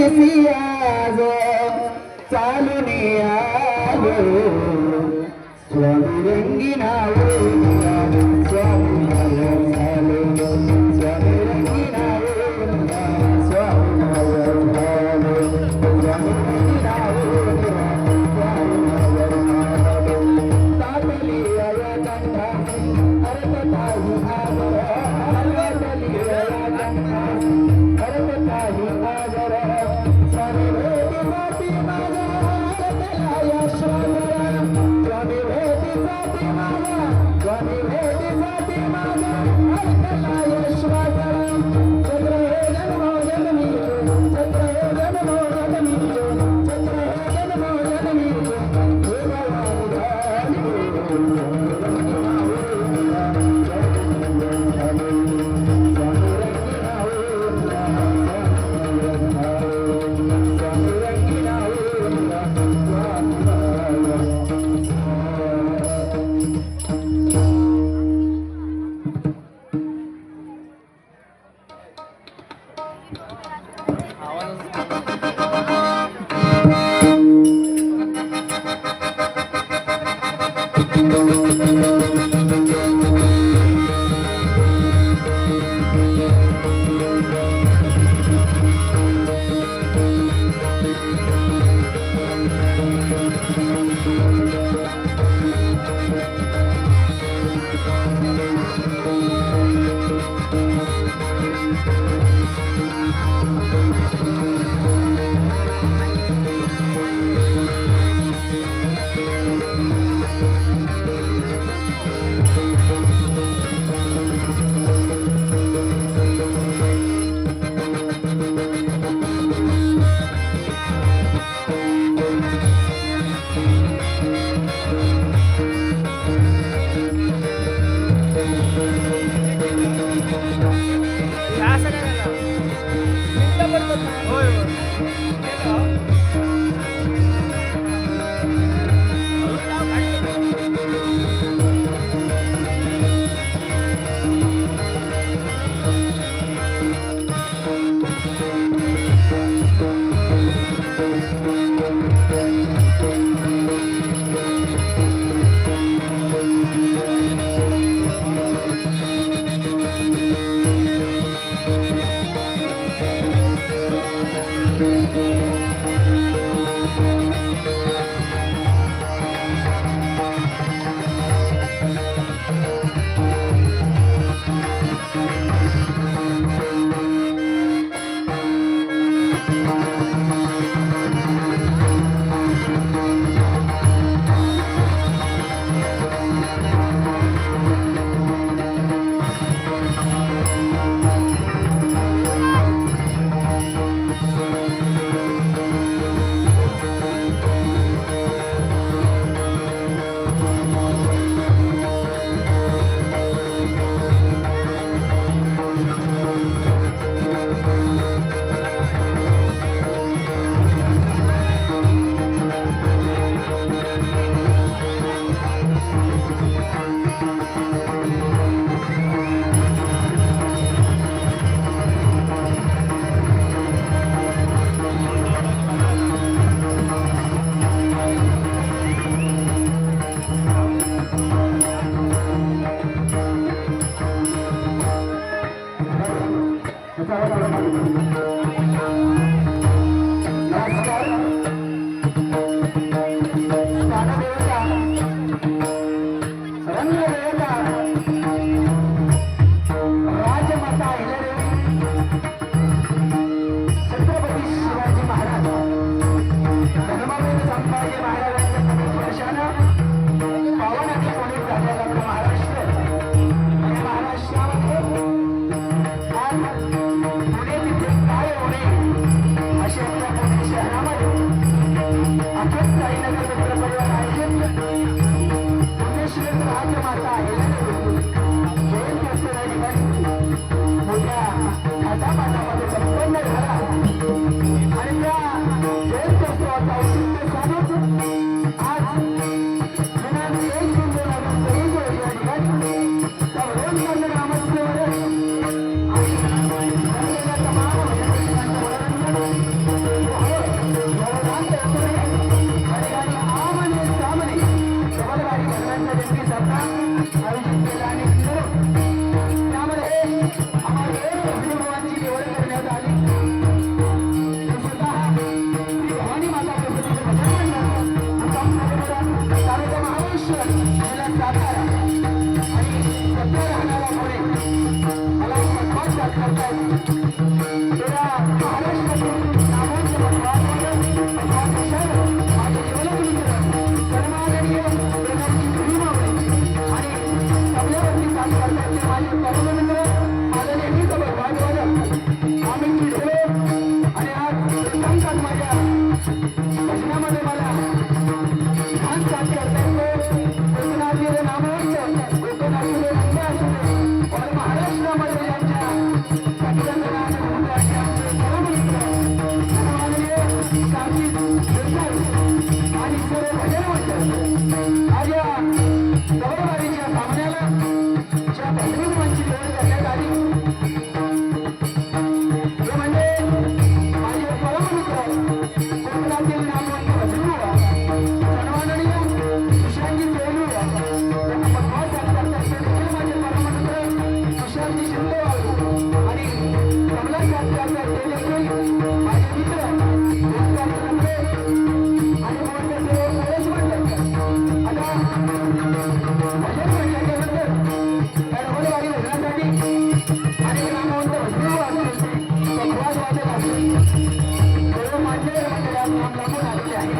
दिसी आज चालून आलो स्वामी रंगीना स्वामी झालो स्वामी रंगीना स्वामी झालो स्वामी रंगीना तातली अयतंथा अरतताही आदर तातली अयतंथा अरतताही आदर स्वामी भेटीसाठी माझा रतला यशवंतर स्वामी भेटीसाठी माझा स्वामी भेटीसाठी माझा रतला यशवंतर चंद्र हे जन्मो जन्मी चंद्र हे जन्मो जन्मी चंद्र हे जन्मो जन्मी हे सर्व मान्यवर मंडळात नाम लागून आलेले आहे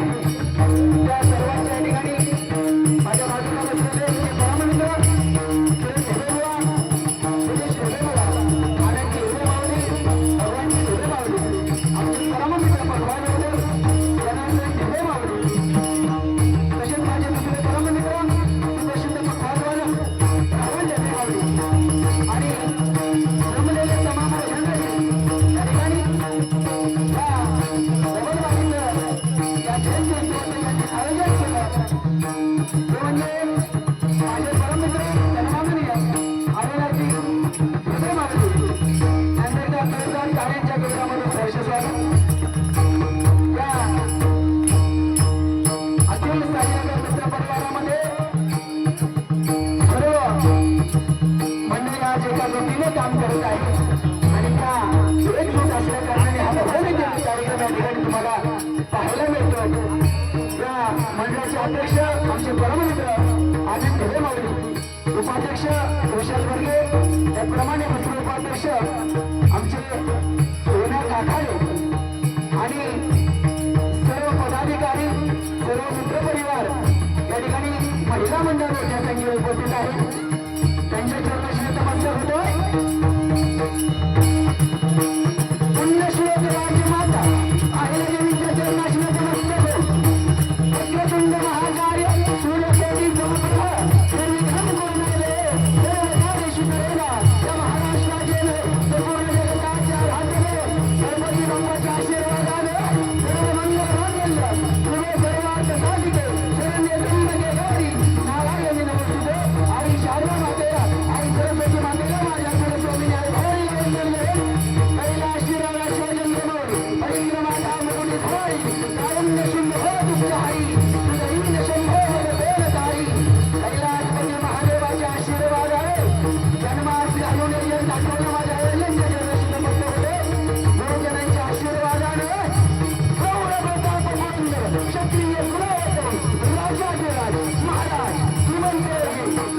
त्या सर्वांच्या ठिकाणी माझ्या बाजूला बसलेले हे परममित्र किरण ढेबेबुवा, सुरेश ढेबेबुवा, आनंदजी ढेबेमावली, भगवानजी ढेबेमावली, आमचे परममित्र भगवान जनार्दन ढेबेमावली, तसेच माझे दुसरे परममित्र सुप्रसिद्ध भगवान राहुल ढेबेमावली आणि जमलेले तमाम मंडळी या ठिकाणी या जवळपासचं या जयंती आयोजन केलं ते म्हणजे माझे परममित्र सन्माननीय आदिनाथजी ढेबेमावली यांचे त्या जोरदार कार्यांच्या केंद्रामध्ये सहर्ष स्वागत. या अखिल साईनगर मित्र परिवारामध्ये सर्व मंडळी आज एका जोडीने काम करत आहे आणि त्या एकजूट असल्या कारणाने हा भव्य कार्यक्रम या ठिकाणी तुम्हाला पाहायला मिळतो. या मंडळाचे अध्यक्ष आमचे परममित्र आदित्य ढेबेमावली, उपाध्यक्ष विशाल वर्गे, त्याप्रमाणे दुसरे उपाध्यक्ष आमचे विनायक आखाडे आणि सर्व पदाधिकारी, सर्व मित्रपरिवार या ठिकाणी महिला मंडळ मोठ्या संख्येने उपस्थित आहेत. त्यांच्या चरणाशी नमस्कार होतो. पुण्यश्लोक राजमाता अहिल्यादेवीच्या चरणाशी नमस्कार हो. वक्रतुंड महाकाय सूर्यकोटी समप्रभ निर्विघ्नं कुर्मते सर्व कार्येषु सर्वदा या महाराष्ट्राचे संपूर्ण जगताच्या राज्याने गणपती बाप्पाच्या आशीर्वादाने सर्व मंगल मांगल्य शिवे सर्वार्थ साधिके शरण्य त्र्यंबके गौरी नारायणी नमोस्तुते. आई शारदा मातेला, आई सरस्वती मातेला माझ्याकडे स्वामी आई भवानी वंदनीय कैलास शिराळा चंद्रमौली परिक्रमाता मुकुटी धराई कारुण्य सिंह दुष्टहारी तुझीन शंभो देवताई. कैलासपती महादेवाच्या आशीर्वाद आहे. जन्मास घालून यज्ञ दाखवलं माझ्या अहिल्याच्या चरणाशी नमस्कार होते. गुरुजनांच्या आशीर्वादाने गौर प्रताप पुरंदर क्षत्रिय कुलवंत राजाधिराज महाराज श्रीमंत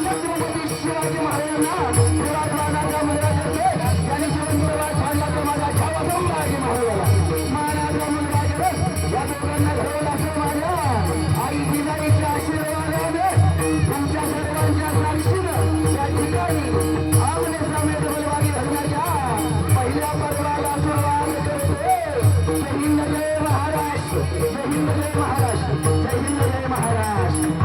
छत्रपती शिवाजी महाराजांना विराजमानाचा मुलगा जगले यांनी जीवनप्रवास मांडला तो माझा छावा संभाजी महाराजाला महाराजा मुलगा जगत या दोघांना घडवला असं माझ्या आई जिजाईच्या आशीर्वादाने तुमच्या सर्वांच्या साक्षीनं या ठिकाणी आमने सामने डबलवागी धरण्याच्या पहिल्या पर्वाला सुरुवात करते. जय हिंद जय महाराष्ट्र, जय हिंद जय महाराष्ट्र, जय हिंद जय महाराष्ट्र.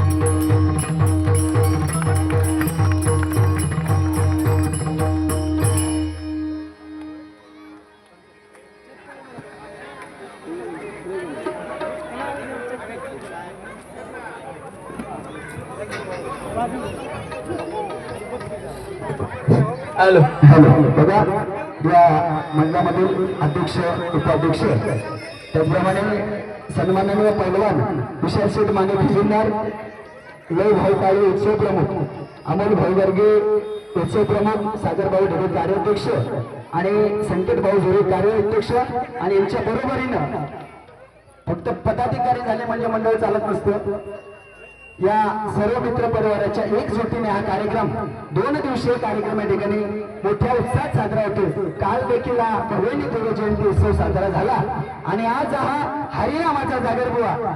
हॅलो हॅलो बघा, या मंडळामधील अध्यक्ष उपाध्यक्ष त्याचप्रमाणे सन्माननीय पैलवान विशाल शेठ माने खजिनदार, लय भाऊ काळे उत्सव प्रमुख, अमोल भाऊ वर्गे उत्सव प्रमुख, सागर भाऊ ढेबे कार्याध्यक्ष आणि संकेत भाऊ झोरे कार्याध्यक्ष आणि यांच्या बरोबरीनं फक्त पदाधिकारी झाले म्हणजे मंडळ चालत नसतं. या सर्व मित्र परिवाराच्या एकजुटीने हा कार्यक्रम 2 दिवसीय कार्यक्रम या ठिकाणी मोठ्या उत्साहात साजरा होतो. काल देखील हा भव्यानी देवी जयंती उत्सव साजरा झाला आणि आज हा हरिनामाचा जागर बुवा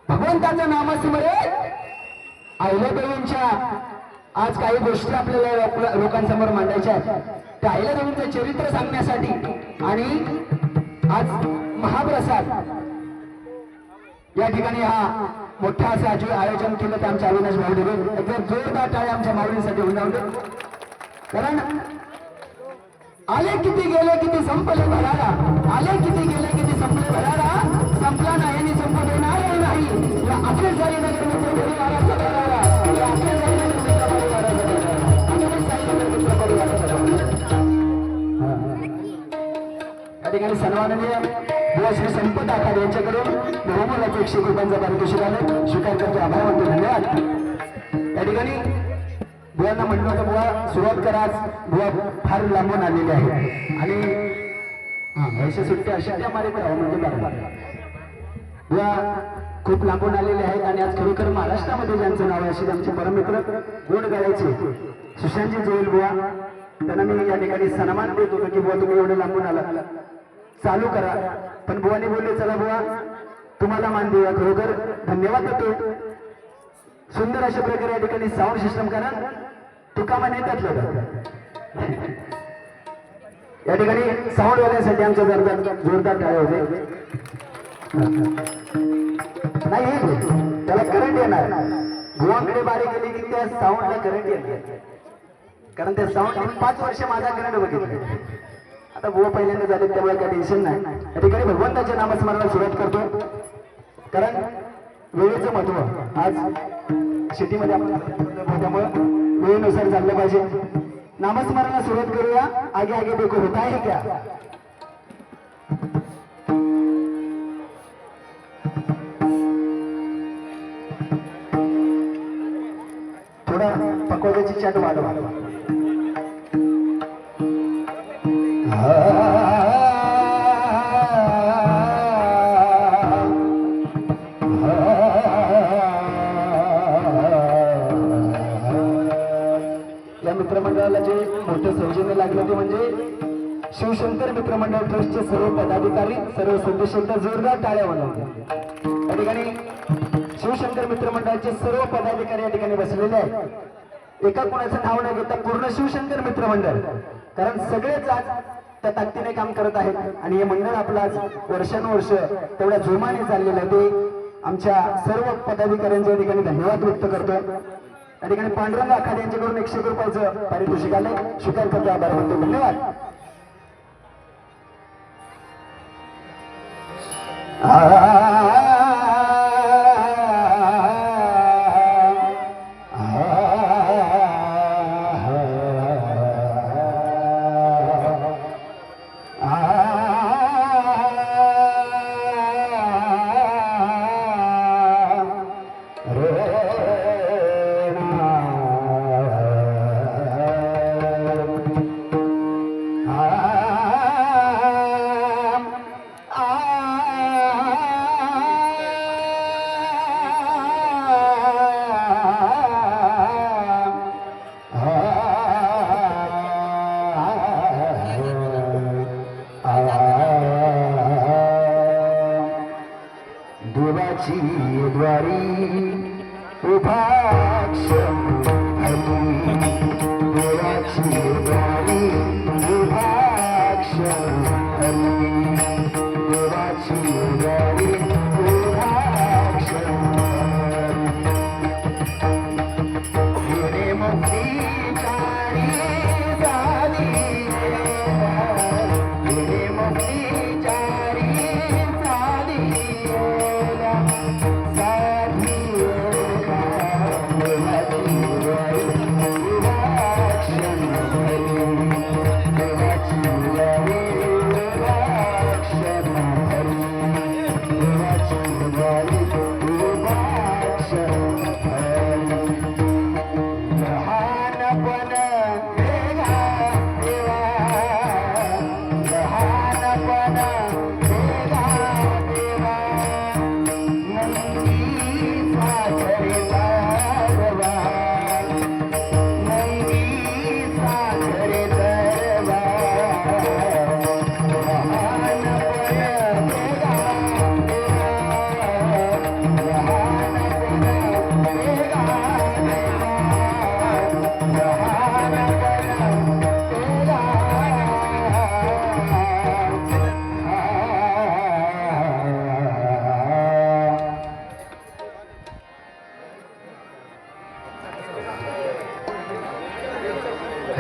भगवंताचं नामस्मरण अहिल्यादेवींच्या आज काही गोष्टी आपल्याला लोकांसमोर मांडायच्या आहेत. त्या अहिल्यादेवींचं चरित्र सांगण्यासाठी आणि आज महाप्रसाद या ठिकाणी हा मोठा असं आयोजन केलं ते आमच्या अविनाश भाऊ ढेबे. एकदम जोरदार टाळ्या आमच्या माऊलींसाठी होऊन कारण आले किती गेले किती संपले भरारा, आले किती गेले किती संपले भरारा, संपला नाही आणि संपू देणार नाही. या अखिल साईनगर मित्र परिवाराचा भरारा, या अखिल साईनगर मित्र परिवाराचा भरारा, अखिल साईनगर मित्र परिवाराचा भरारा. या ठिकाणी सन्माननीय बुवा श्री संपत आखाडे यांच्याकडून बहुमोलाचं 100 रुपयांचा पारितोषिक आलं, स्वीकार करतो, आभार मानतो, धन्यवाद. या ठिकाणी बुवांना म्हणलं होतं बुवा सुरुवात करा, आज बुवा फार लांबून आलेले आहे आणि ऐसे सुट्टे अशा मारे म्हणजे बुवा खूप लांबून आलेले आहेत आणि आज खरोखर महाराष्ट्रामध्ये ज्यांचं नाव आहे असे आमचे परममित्र गुण गायचे सुशांतजी जोईल बुवा, त्यांना मी या ठिकाणी सन्मान देत होतो की बुवा तुम्ही एवढे लांबून आला. चालू करा. पण बुवाने बोलले चला बुवा तुम्हाला मान देऊया, खरोखर धन्यवाद देतो. सुंदर अशा प्रकारे या ठिकाणी साऊंड सिस्टम करा. तुकामा नाही त्यातलं या ठिकाणी साऊंड वाल्यासाठी आमच्या जोरदार टाळ्या होते. नाही त्याला करंट येणार. बुवांकडे बारी गेली की त्या साऊंडला करंट येणार, कारण त्या साऊंड 5 वर्ष माझा करंट बघितलं. आता बुवा पहिल्यांदा झाले त्यामुळे काही टेन्शन नाही. या ठिकाणी भगवंताच्या नामस्मरणाला सुरुवात करतो, कारण वेळेचं महत्व आज सिटीमध्ये आपण त्यामुळं वेळेनुसार चाललं पाहिजे. नामस्मरणाला सुरुवात करूया. आगे आगे देखो होता है क्या. थोडा पकवाद्याची चाट वाढवा. या मित्रमंडळाला जे मोठे सौजन्य लागलं ते म्हणजे शिवशंकर मित्रमंडळ ट्रस्टचे सर्व पदाधिकारी, सर्व सदस्यांना जोरदार टाळ्या वाजवल्या. या ठिकाणी शिवशंकर मित्रमंडळाचे सर्व पदाधिकारी या ठिकाणी बसलेले आहेत. एका कोणाचं नाव न घेता पूर्ण शिवशंकर मित्रमंडळ, कारण सगळेच आज त्या ताकदीने काम करत आहेत आणि हे मंडळ आपलं आज वर्षानुवर्ष तेवढ्या जोमाने चाललेलं आहे. ते आमच्या सर्व पदाधिकाऱ्यांच्या ठिकाणी धन्यवाद व्यक्त करतो. या ठिकाणी पांडुरंग आखाडे यांच्याकडून 100 रुपयाचं पारितोषिक आले, स्वीकार करतो, आभार मानतो, धन्यवाद.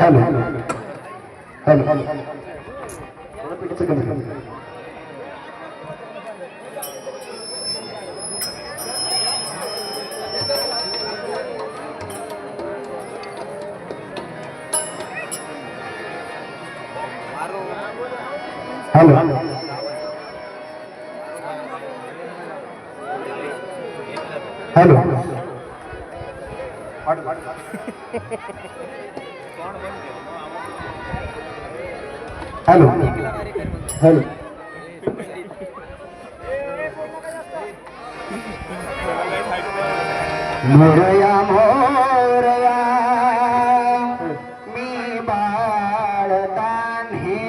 Hello hello hello hello hello hello Morya Morya मी बाळतान हे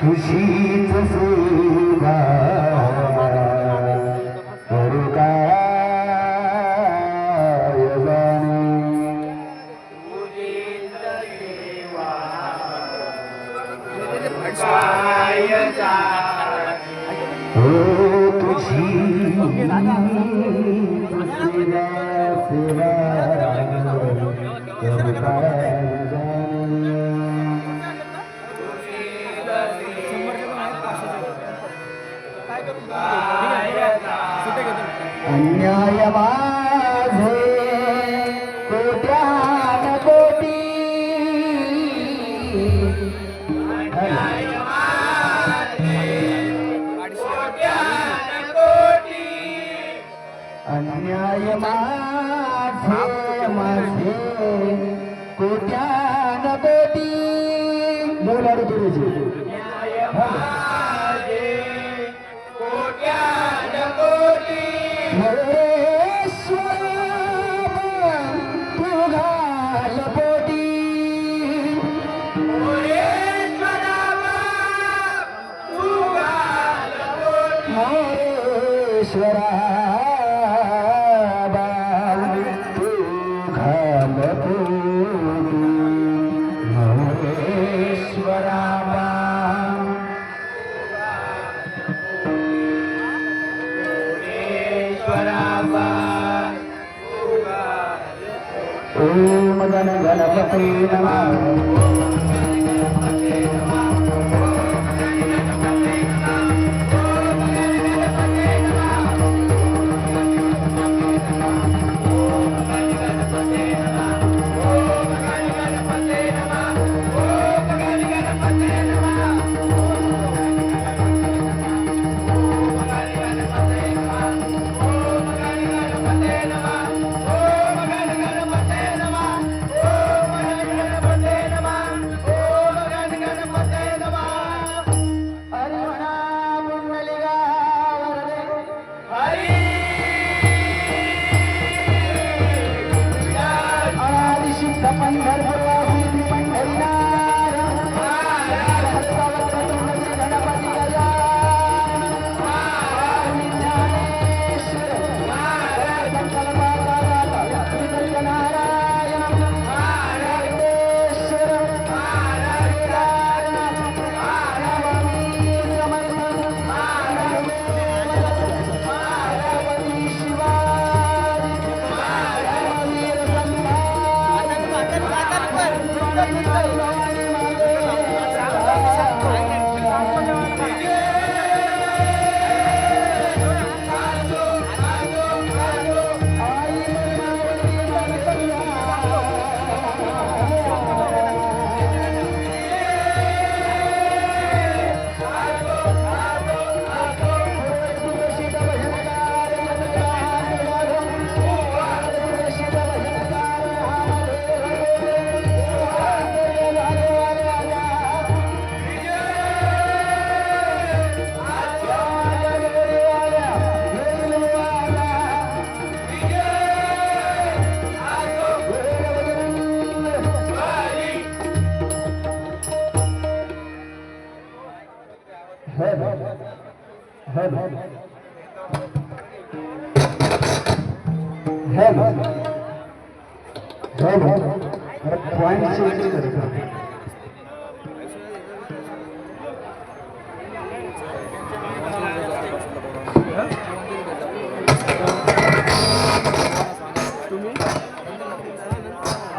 तुझीच सेवा करू काय जाणे हो तुझी सेवा सेवा करू काय अन्याय माझे कोट्यान कोटी अन्याय माझे माझे कोट्यान कोटी बोलाडी तुझी ओम गण गणपते नमः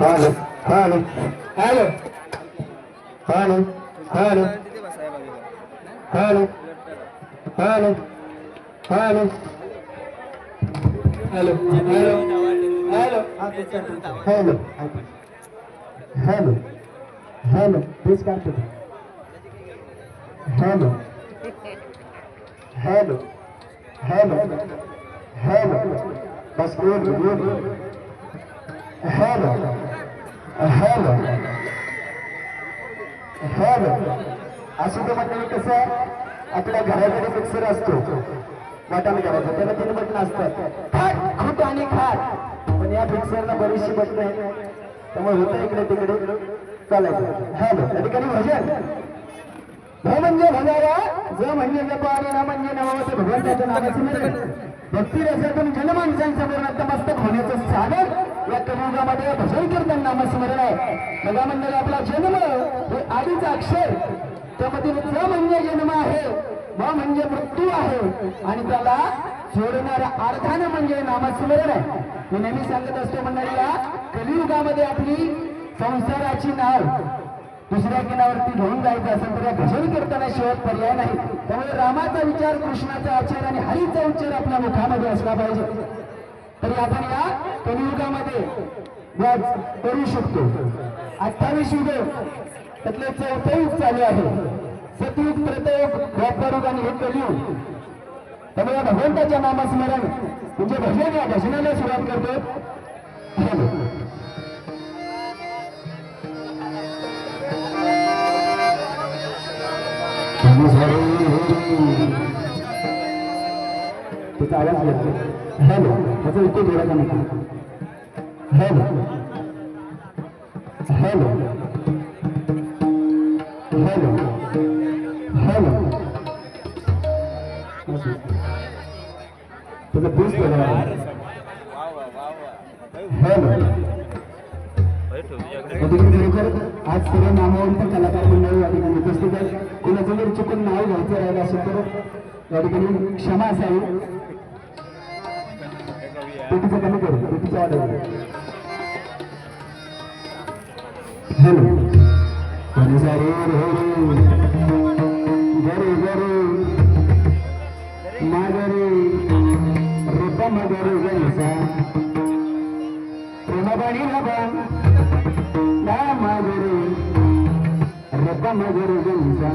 Hello, hello, hello, hello, hello, hello, hello, hello, hello, hello, hello, hello, please come to me. Hello, hello, hello, hello, bas बोल hello, hello, hello. असं तर मंडळी कसं आपल्या घराकडे मिक्सर असतो बटन करायचं त्याला 3 बटन असतात खाट खूट आणि खाट पण या मिक्सरला बरीचशी बटन आहेत त्यामुळे होतं इकडे तिकडे चालायचं. हॅलो त्या ठिकाणी भजन भ म्हणजे भगावा, ज म्हणजे जप आणि न म्हणजे नमावते भगवंताच्या नामाचे स्मरण. भक्ती रसातून जनमानसांसमोर नतमस्तक होण्याचं साधन या कलियुगामध्ये भजन कीर्तन नामस्मरण आहे. बघा म्हणजे आपला जन्म हे आधीचा अक्षर, त्यामध्ये ज म्हणजे जन्म आहे, म म्हणजे मृत्यू आहे आणि त्याला जोडणाऱ्या अर्थानं म्हणजे नामस्मरण आहे. मी नेहमी सांगत असतो मंडळीला, कलियुगामध्ये आपली संसाराची नाव दुसऱ्या किनावरती घेऊन जायचं असेल तर या भजन कीर्तनाशिवाय पर्याय नाही. त्यामुळे रामाचा विचार, कृष्णाचा आचार आणि हरीचा उच्चार आपल्या मुखामध्ये असला पाहिजे. तरी आपण या कलियुगामध्ये व्याज करू शकतो. 28 युग त्यातले 14 युग चालू आहे. सतयुग, त्रेतायुग, द्वापरयुग आणि हे कलियुग. त्यामुळे भगवंताच्या नामस्मरण म्हणजे भजन, या भजनाला सुरुवात करतो. त्याचा आवाज येतो. हॅलो, त्याचा इको थोडा कमी करा. हॅलो हॅलो हॅलो हॅलो, त्याचा बूस्ट करा. हॅलो. आज सर्व नामावंत कलाकार मंडळी या ठिकाणी उपस्थित आहेत. कुणाचं जर चुकून नाव घ्यायचं राहिलं असेल तर या ठिकाणी क्षमा असावी. पेटीचं कमी करू, पेटीचा ऑर्डर. हॅलो. गरे गरे मागरे रूपा मगरे गणसा प्रेमबाणी नभा ना मागरे रूपा मगरे गणसा.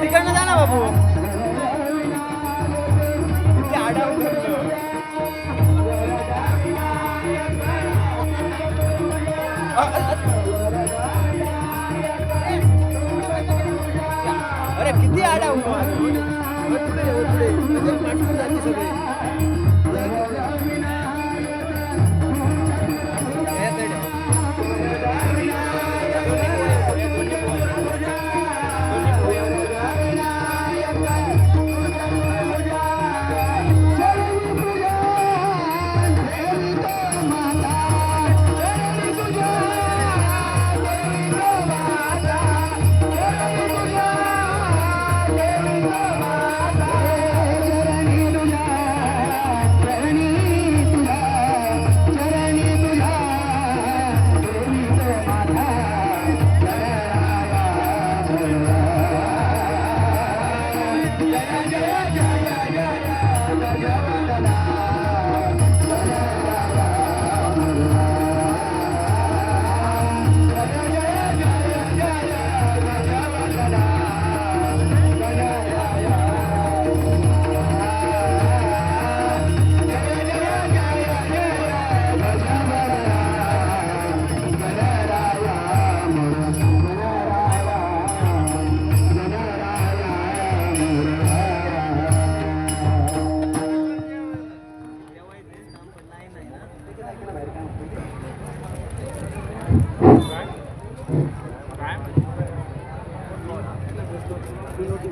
तिकडनं जा ना बाबू. अरे किती आडा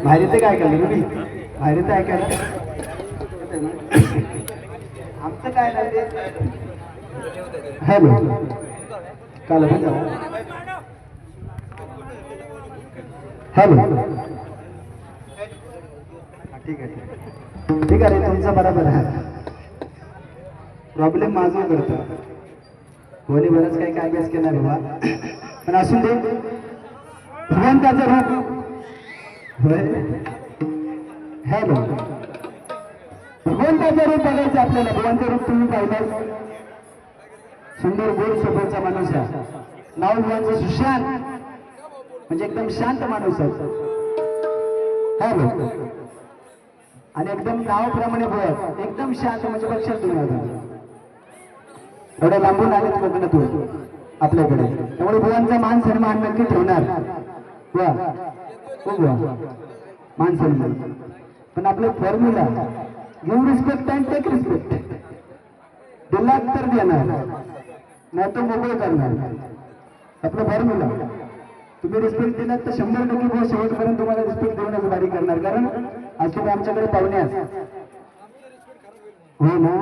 बाहेर ते काय करलं तुम्ही बाहेर ते ऐकायला आमचं काय नाही ते हॅलो काल हॅलो ठीक आहे ठीक आहे रे तुमचं बरोबर आहे प्रॉब्लेम माझं करतो कोणी बरंच काही काय अभ्यास केला बाबा पण असून दे भगवंताचं रूप हॅलो भगवंताचं रूप बघायचं आपल्याला भगवानचं रूप तुम्ही पाहिलं सुंदर गोड स्वभावाचा माणूस आहे नाव भगवानचं सुशांत म्हणजे एकदम शांत माणूस आहे हॅलो आणि एकदम नावाप्रमाणे बोलत एकदम शांत म्हणजे लक्षात तुम्ही एवढ्या लांबून आलेत कोकणातून आपल्याकडे त्यामुळे भगवानचा मान सन्मान नक्की ठेवणार वा मान सन्मान पण आपलं formula give respect and take respect दिला तर देणार नाही तर मोकळं करणार आपलं फॉर्म्युला तुम्ही रिस्पेक्ट दिलात तर 100% भाऊ शेवटपर्यंत तुम्हाला रिस्पेक्ट देऊनच गाडी करणार कारण आज तुम्ही आमच्याकडे पाहुणे आहात हो ना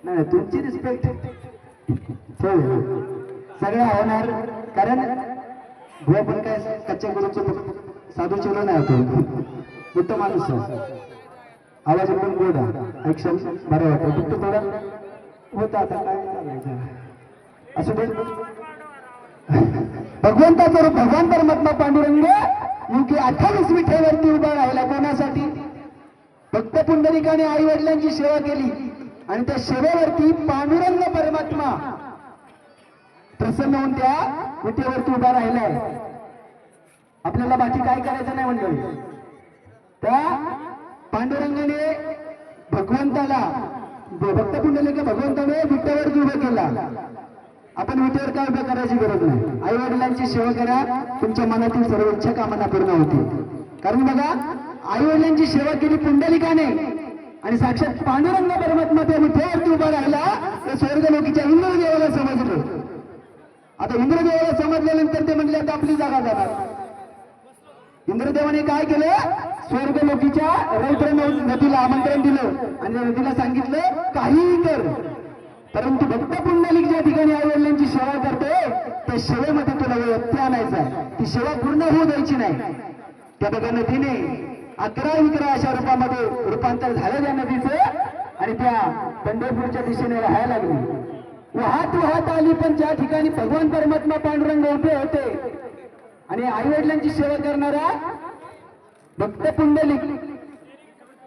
नाही तुमची रिस्पेक्ट सगळ्या होणार कारण भाऊ पण काय कच्च्या गुरुचं साधू चलो नाही होतो उत्तम माणूस आवाज एकदम गोड आहे ऐक्षण बरं वाटतं फक्त थोडा होता आता काय चालायचं असं दे भगवंताचं रूप भगवान परमात्मा पांडुरंग युकी 28 विठेवरती उभा राहिला कोणासाठी भक्त पुंडलिकाने आई वडिलांची सेवा केली आणि त्या सेवेवरती पांडुरंग परमात्मा प्रसन्न होऊन त्या विठेवरती उभा राहिलाय आपल्याला बाकी काय करायचं नाही मंडळी त्या पांडुरंगाने भगवंताला भक्त पुंडलिक भगवंताने विठेवरती उभं केला आपण विटेवर काय उभं करायची गरज नाही आई वडिलांची सेवा करा तुमच्या मनातील सर्व इच्छा कामना पूर्ण होती कारण बघा आई वडिलांची सेवा केली पुंडलिकाने आणि साक्षात पांडुरंग परमात्मा त्या विठेवरती उभा राहिला तर स्वर्गलोकीच्या इंद्रदेवाला समजलं आता इंद्रदेवाला समजल्यानंतर ते म्हणले आता आपली जागा जाणार इंद्रदेवाने काय केलं स्वर्गलोकीच्या रौद्र नदीला आमंत्रण दिलं आणि नदीला सांगितलं काहीही कर परंतु भक्त पुंडलिक ज्या ठिकाणी आई वडिलांची सेवा करते त्या सेवेमध्ये तुला व्यत्यय आणायचा ती सेवा पूर्ण होऊ द्यायची नाही त्या बघा नदीने 11 अशा रूपामध्ये रूपांतर झालं त्या नदीचं आणि त्या पंढरपूरच्या दिशेने राहायला लागली वाहत आली पण ज्या ठिकाणी भगवान परमात्मा पांडुरंग उभे होते आणि आई वडिलांची सेवा करणारा भक्त पुंडलिक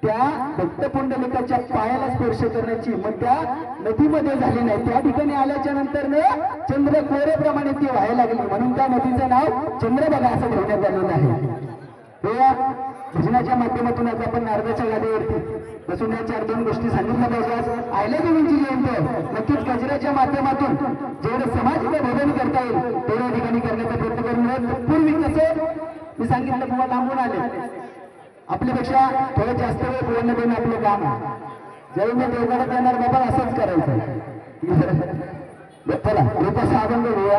त्या भक्त पुंडलिकाच्या पायाला स्पर्श करण्याची मग त्या नदीमध्ये झाली नाही. त्या ठिकाणी आल्याच्या नंतर चंद्र कोरेप्रमाणे ती व्हायला लागली म्हणून त्या नदीचं नाव चंद्रभागा असं ठेवण्यात आलेलं आहे. या भजनाच्या माध्यमातून आज आपण नारदाच्या गादीवरती बसून या 4-2 गोष्टी सांगितल्या पाहिजे. आज आयल्या देवींची जयंती आहे. नक्कीच गजराच्या माध्यमातून जेवढं समाजाला भजन करता येईल तेवढ्या ठिकाणी करण्याचा प्रयत्न करून पूर्वी कसं मी सांगितलं बुवा लांबून आले आपल्यापेक्षा थोडं जास्त वेळ बोलणं देणं आपलं काम आहे. ज्यावेळी मी देवगडात येणार बाबा असंच करायचं. चला रूपाचा अभंग घेऊया.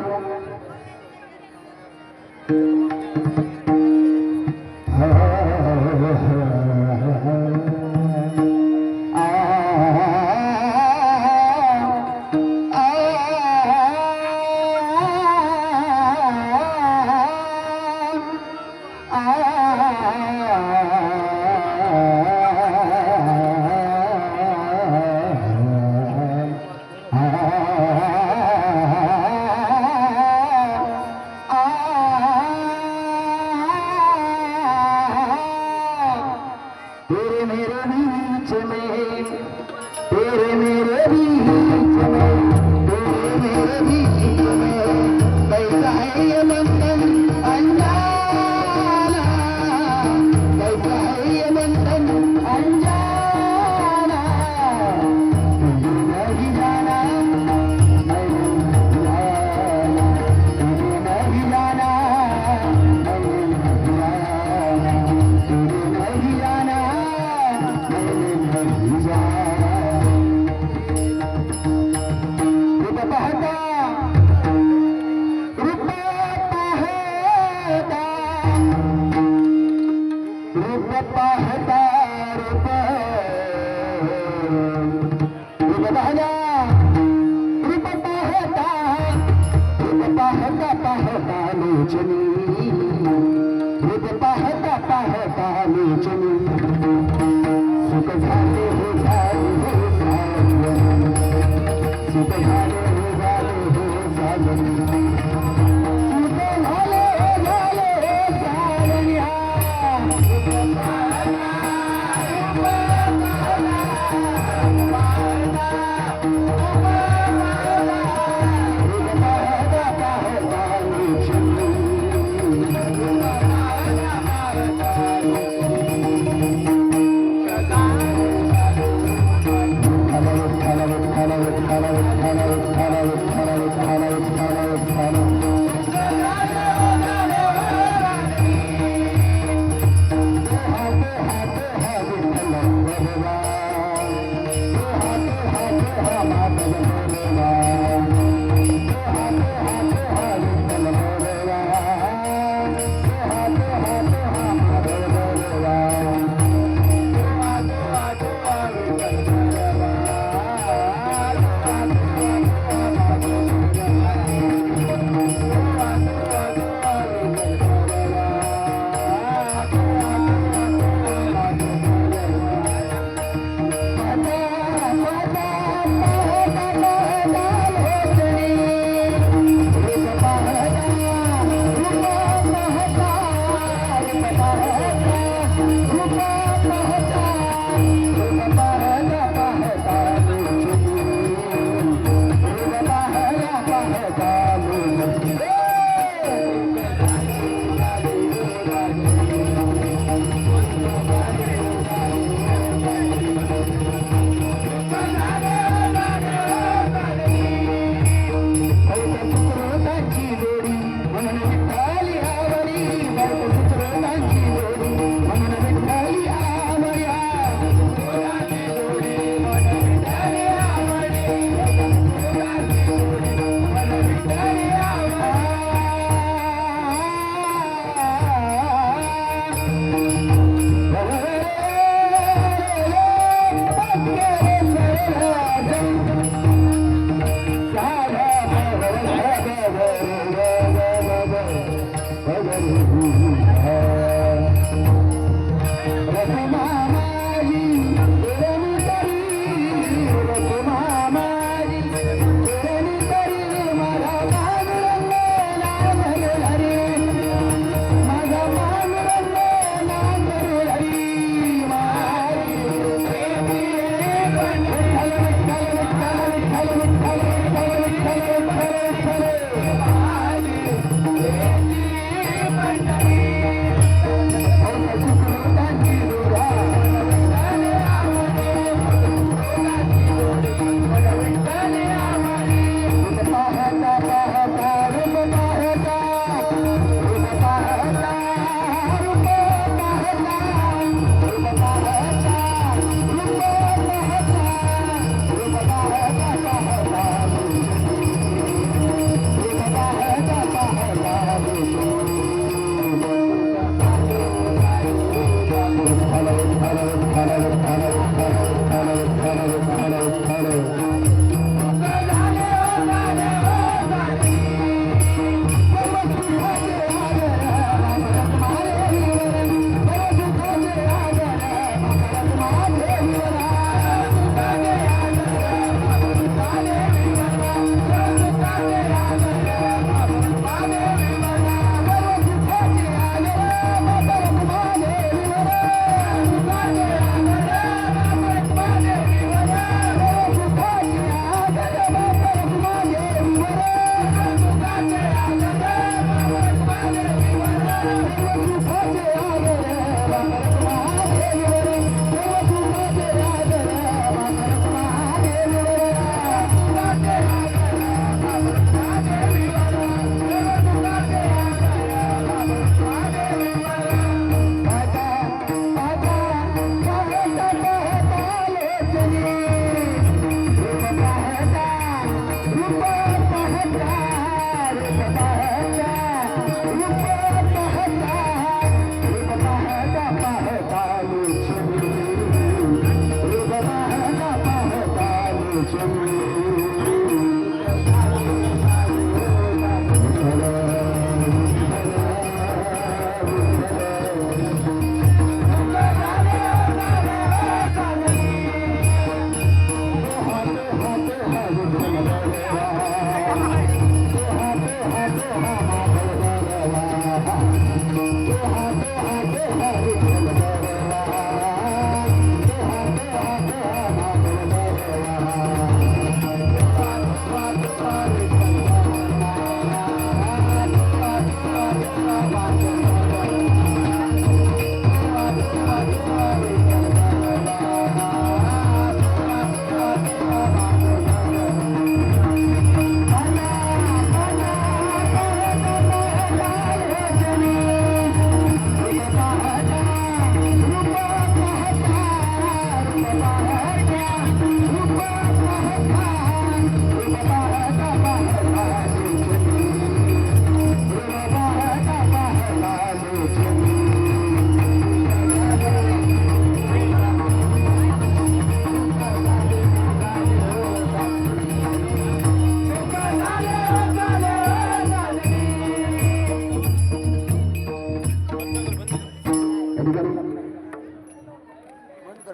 शिव